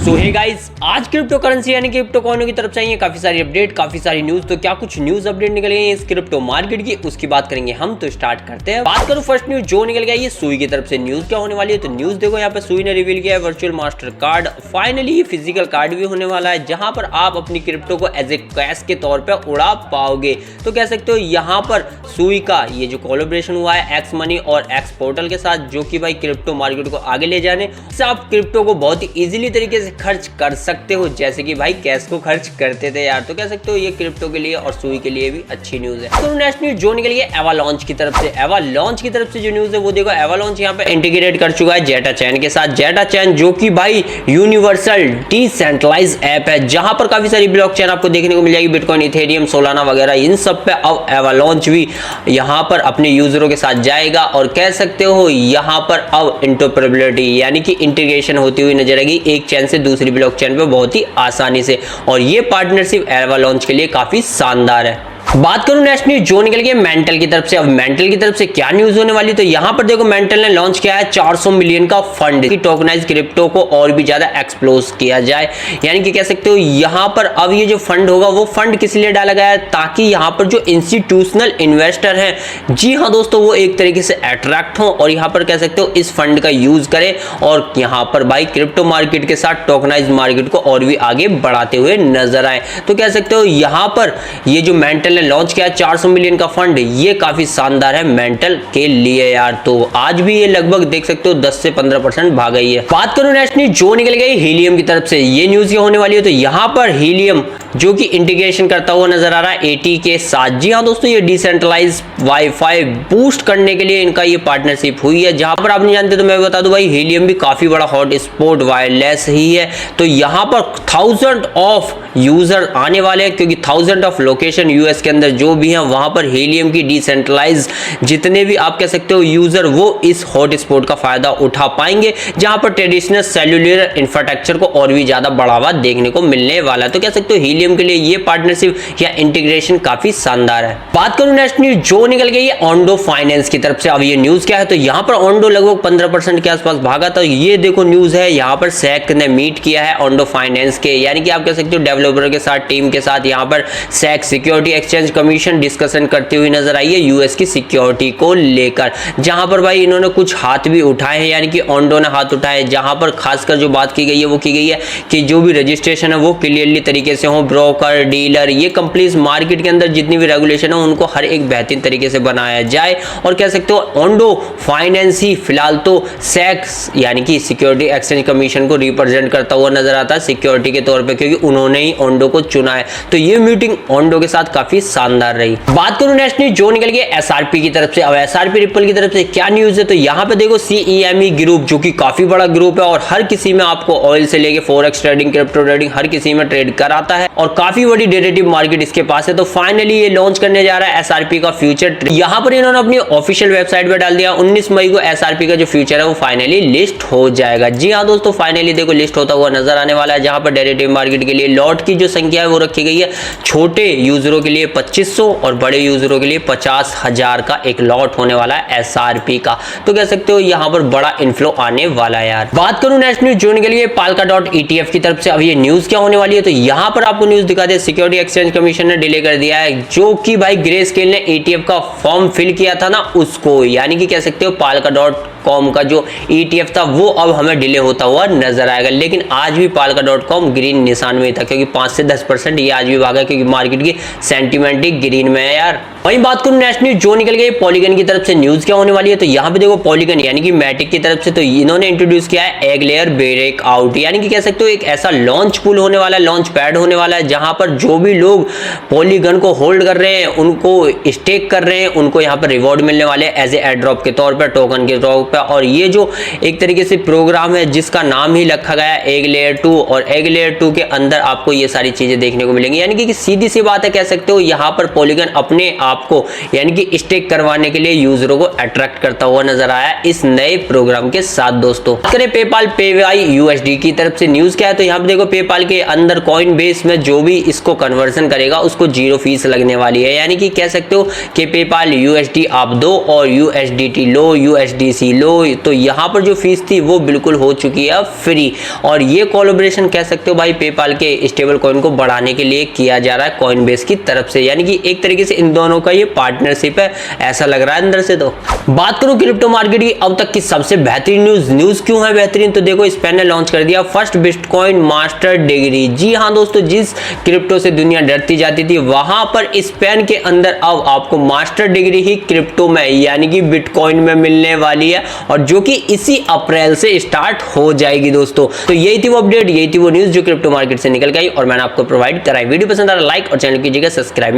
सो hey guys, आज crypto currency यानी crypto कॉइनों की तरफ चाहिए काफी सारी अपडेट, काफी सारी न्यूज। तो क्या कुछ न्यूज अपडेट निकल गई है इस क्रिप्टो मार्केट की, उसकी बात करेंगे हम। तो स्टार्ट करते हैं। बात करूं फर्स्ट न्यूज जो निकल गया ये सुई की तरफ से। न्यूज क्या होने वाली है तो न्यूज देखो, यहाँ पे सुई ने रिवील किया है वर्चुअल मास्टर कार्ड। फाइनली ये फिजिकल कार्ड भी होने वाला है जहां पर आप अपनी क्रिप्टो को एज ए कैश के तौर पर उड़ा पाओगे। तो कह सकते हो यहाँ पर सुई का ये जो कोलैबोरेशन हुआ है एक्स मनी और एक्स पोर्टल के साथ, जो कि भाई क्रिप्टो मार्केट को आगे ले जाने से आप क्रिप्टो को बहुत ही इजीली तरीके से खर्च कर सकते हो, जैसे कि भाई कैश को खर्च करते थे यार। तो कह सकते हो ये क्रिप्टो के लिए और सुई के लिए भी अच्छी न्यूज है। तो नेक्स्ट न्यूज जो निकली है एवालांच की तरफ से। एवालांच की तरफ से जो न्यूज है वो देखो, एवालांच यहाँ पे इंटीग्रेट कर चुका है जेटा चैन के साथ। जेटा चैन जो कि भाई यूनिवर्सल डिसेंट्रलाइज ऐप है, जहां पर काफी सारी ब्लॉकचेन आपको देखने को मिल जाएगी, बिटकॉइन, इथेरियम, सोलाना वगैरह। इन सब पे अब एवालांच भी यहाँ पर अपने यूजरों के साथ जाएगा और कह सकते हो यहाँ पर अब इंटरऑपरेबिलिटी यानी कि इंटीग्रेशन होती हुई नजर आएगी एक चैन से दूसरी ब्लॉकचेन पे बहुत ही आसानी से। और ये पार्टनरशिप एवालांच के लिए काफी शानदार है। बात करूं नेक्स्ट न्यूज जो निकल गई मेंटल की तरफ से। अब मेंटल की तरफ से क्या न्यूज होने वाली, तो यहां पर देखो मेंटल ने लॉन्च किया है 400 मिलियन का फंड की टोकनाइज क्रिप्टो को और भी ज्यादा एक्सप्लोज किया जाए। यानी कि कह सकते हो यहां पर अब ये जो फंड होगा वो फंड किस लिए डाला गया है, ताकि यहां पर जो इंस्टीट्यूशनल इन्वेस्टर हैं, जी हाँ दोस्तों, वो एक तरीके से अट्रैक्ट हो और यहां पर कह सकते हो इस फंड का यूज करें और यहां पर भाई क्रिप्टो मार्केट के साथ टोकनाइज मार्केट को और भी आगे बढ़ाते हुए नजर आए। तो कह सकते हो यहां पर ये जो मेंटल लॉन्च किया 400 मिलियन का फंड, ये काफी शानदार है मेंटल के लिए यार। तो आज भी ये लगभग देख सकते हो 10 से 15% भाग गई है। बात करूं नेक्स्ट न्यूज जो निकल गई हीलियम की तरफ से। ये न्यूज क्या होने वाली है, तो यहां पर हीलियम जो कि इंटीग्रेशन करता हुआ नजर आ रहा है एटी के साथ। जी हाँ दोस्तों, ये डिसेंट्रलाइज वाईफाई बूस्ट करने के लिए इनका ये पार्टनरशिप हुई है। जहां पर आप नहीं जानते तो मैं बता दूं भाई, हीलियम भी काफी बड़ा हॉट स्पॉट वायरलेस ही है। तो यहां पर 1000 ऑफ यूजर आने वाले हैं, क्योंकि 1000 ऑफ लोकेशन यूएस के अंदर जो भी हैं वहां पर हीलियम की डिसेंट्रलाइज जितने भी आप कह सकते हो यूजर, वो इस हॉट स्पॉट का फायदा उठा पाएंगे, जहां पर ट्रेडिशनल सेल्युलर इंफ्रास्ट्रक्चर को और भी ज्यादा बढ़ावा देखने को मिलने वाला है। तो कह सकते हो हीलियम के लिए ये पार्टनरशिप या इंटीग्रेशन काफी शानदार है। बात करूं नेक्स्ट न्यूज जो निकल गई है ओंडो फाइनेंस की तरफ से। अब ये न्यूज क्या है, तो यहां पर ओंडो लगभग 15% के आसपास भागा था। ये देखो न्यूज है, यहां पर सैक ने मीट किया है ओंडो फाइनेंस के, यानी कि आप कह सकते हो डेवलपर के साथ, टीम के साथ। यहां पर SEC security exchange commission discussion करती हुई नजर आई है यूएस की सिक्योरिटी को लेकर, जहां पर भाई इन्होंने कुछ हाथ भी उठाए हैं, यानी कि ओंडो ने हाथ उठाए। जहां पर खासकर जो बात की गई है वो की गई है कि जो भी रजिस्ट्रेशन है वो क्लियरली तरीके से हो, ब्रोकर, डीलर, ये कंपनीज मार्केट के अंदर जितनी भी रेगुलेशन है उनको हर एक बेहतरीन तरीके से बनाया जाए। और कह सकते हो ओंडो फाइनेंस ही फिलहाल तो सैक्स यानी कि सिक्योरिटी एक्सचेंज कमीशन को रिप्रेजेंट करता हुआ नजर आता है सिक्योरिटी के तौर पे, क्योंकि उन्होंने ही ओंडो को चुना है। तो ये मीटिंग ओंडो के साथ काफी शानदार रही। बात करूं नेक्स्ट न्यूज जो निकल गई एसआरपी की तरफ से। अब एसआरपी रिपल की तरफ से क्या न्यूज है, तो यहां पे देखो सीईएमई ग्रुप जो कि काफी बड़ा ग्रुप है और हर किसी में आपको ऑयल से लेके फॉरेक्स ट्रेडिंग, क्रिप्टो ट्रेडिंग, हर किसी में ट्रेड कराता है और काफी बड़ी डेरिवेटिव मार्केट इसके पास है। तो फाइनली ये लॉन्च करने जा रहा है एसआरपी का फ्यूचर। यहां पर इन्होंने अपनी ऑफिशियल वेबसाइट पे डाल दिया 19 मई को एसआरपी का जो फ्यूचर है वो फाइनली लिस्ट हो जाएगा। जी हाँ दोस्तों, फाइनली देखो लिस्ट होता हुआ नजर आने वाला है, जहां पर डेरिवेटिव मार्केट के लिए लॉट की जो संख्या है वो रखी गई है छोटे यूजरों के लिए 2500 और बड़े यूजरों के लिए 50,000 का एक लॉट होने वाला है एसआरपी का। तो कह सकते हो यहां पर बड़ा इनफ्लो आने वाला है यार। बात करूं नेक्स्ट न्यूज जो निकली है Polkadot ETF की तरफ से। अब ये न्यूज क्या होने वाली है, तो यहां पर आपको न्यूज दिखा दे सिक्योरिटी एक्सचेंज कमीशन ने डिले कर दिया है जो कि भाई ग्रेस्केल ने ETF का फॉर्म फिल किया था ना उसको, यानी कि कह सकते हो Polkadot.com का जो ETF था वो अब हमें डिले होता हुआ नजर आएगा। लेकिन आज भी Polkadot.com ग्रीन निशान में था, क्योंकि 5 से 10% ये आज भी भागा, क्योंकि मार्केट की सेंटीमेंट ही ग्रीन में है यार। वहीं बात करूं नेक्स्ट न्यूज जो निकल गई पॉलीगन की तरफ से। न्यूज क्या होने वाली है, तो यहाँ पे देखो पॉलीगन यानी कि मैटिक की तरफ से, तो इन्होंने इंट्रोड्यूस किया है एग लेयर ब्रेक आउट, यानी कि कह सकते हो एक ऐसा लॉन्च पूल होने वाला है, लॉन्च पैड होने वाला है, जहां पर जो भी लोग पॉलीगन को होल्ड कर रहे हैं, उनको स्टेक कर रहे हैं, उनको यहाँ पर रिवॉर्ड मिलने वाले एज ए एयर ड्रॉप के तौर पर, टोकन के तौर पर। और ये जो एक तरीके से प्रोग्राम है जिसका नाम ही रखा गया है एग लेयर 2, और एग लेयर 2 के अंदर आपको ये सारी चीजें देखने को मिलेंगी। यानी कि सीधी सी बात है, कह सकते हो यहाँ पर पॉलीगन अपने आप को यानी कि स्टेक करवाने के लिए यूजरों को अट्रैक्ट करता हुआ नजर आया इस नए प्रोग्राम के साथ। दोस्तों करें पेपाल पेवाई यूएसडी की तरफ से। न्यूज क्या है, तो यहाँ पे देखो पेपाल के अंदर कॉइन बेस में जो भी इसको कन्वर्जन करेगा उसको 0 फीस लगने वाली है। यानी कि कह सकते हो कि पेपाल यूएसडी आप दो और यूएसडीटी लो, यूएसडीसी लो तो यहाँ पर जो फीस थी वो बिल्कुल हो चुकी है फ्री। और ये कोलैबोरेशन कह सकते हो भाई पेपाल के स्टेबल कॉइन को बढ़ाने के लिए किया जा रहा है कॉइनबेस की तरफ से, यानी कि एक तरीके से इन दोनों का ये पार्टनरशिप है, ऐसा लग रहा है अंदर से। तो बात करूं क्रिप्टो मार्केट की अब तक की सबसे बेहतरीन न्यूज क्यों है बेहतरीन, तो देखो स्पेन ने लॉन्च कर दिया फर्स्ट बिटकॉइन मास्टर डिग्री। जी हाँ दोस्तों, जिस क्रिप्टो से दुनिया डरती जाती थी वहां पर स्पेन के अंदर अब आपको मास्टर डिग्री ही क्रिप्टो में यानी कि बिटकॉइन में मिलने वाली है, और जो कि इसी अप्रैल से स्टार्ट हो जाएगी दोस्तों। तो यही थी वो अपडेट, यही थी वो न्यूज जो क्रिप्टो मार्केट से निकल गई और मैंने आपको प्रोवाइड कराई। वीडियो पसंद आ रहा लाइक और चैनल कीजिएगा सब्सक्राइब।